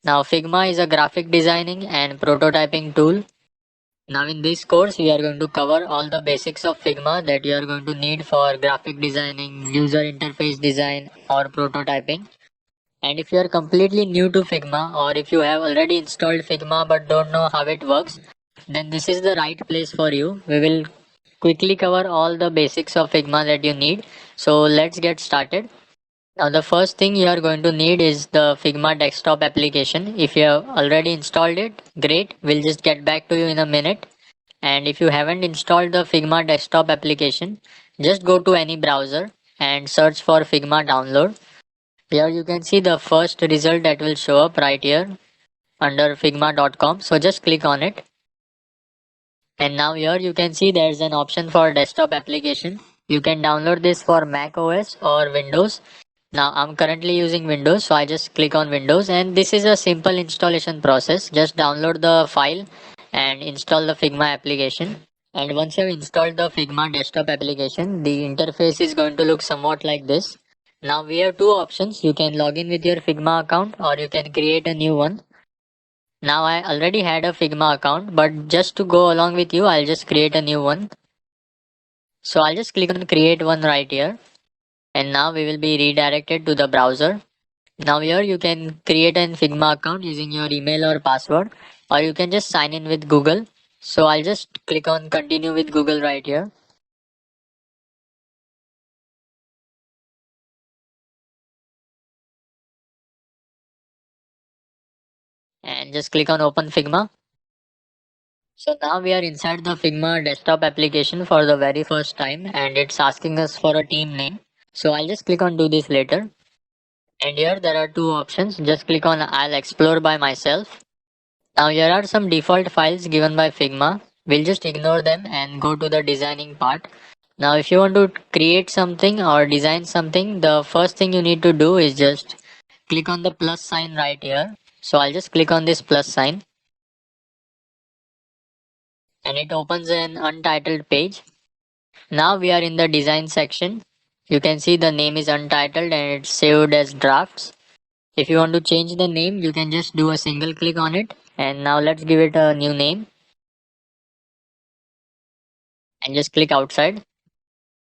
Now Figma is a graphic designing and prototyping tool. Now in this course we are going to cover all the basics of Figma that you are going to need for graphic designing, user interface design or prototyping. And if you are completely new to Figma or if you have already installed Figma but don't know how it works, then this is the right place for you. We will quickly cover all the basics of Figma that you need. So let's get started. Now the first thing you are going to need is the Figma Desktop application. If you have already installed it, great. We'll just get back to you in a minute. And if you haven't installed the Figma Desktop application, just go to any browser and search for Figma download. Here you can see the first result that will show up right here under figma.com. So just click on it. And now here you can see there's an option for desktop application. You can download this for Mac OS or Windows. Now I'm currently using Windows, so I just click on Windows, and this is a simple installation process. Just download the file and install the Figma application. And once you've installed the Figma desktop application, the interface is going to look somewhat like this. Now we have two options. You can log in with your Figma account or you can create a new one. Now I already had a Figma account, but just to go along with you, I'll just create a new one. So I'll just click on create one right here. And now we will be redirected to the browser. Now here you can create an Figma account using your email or password, or you can just sign in with Google. So I'll just click on continue with Google right here. And just click on open Figma. So now we are inside the Figma desktop application for the very first time, and it's asking us for a team name. So I'll just click on do this later. And here there are two options. Just click on I'll explore by myself. Now here are some default files given by Figma. We'll just ignore them and go to the designing part. Now if you want to create something or design something, the first thing you need to do is just click on the plus sign right here. So I'll just click on this plus sign and it opens an untitled page. Now we are in the design section. You can see the name is untitled and it's saved as drafts. If you want to change the name, you can just do a single click on it. And now let's give it a new name and just click outside.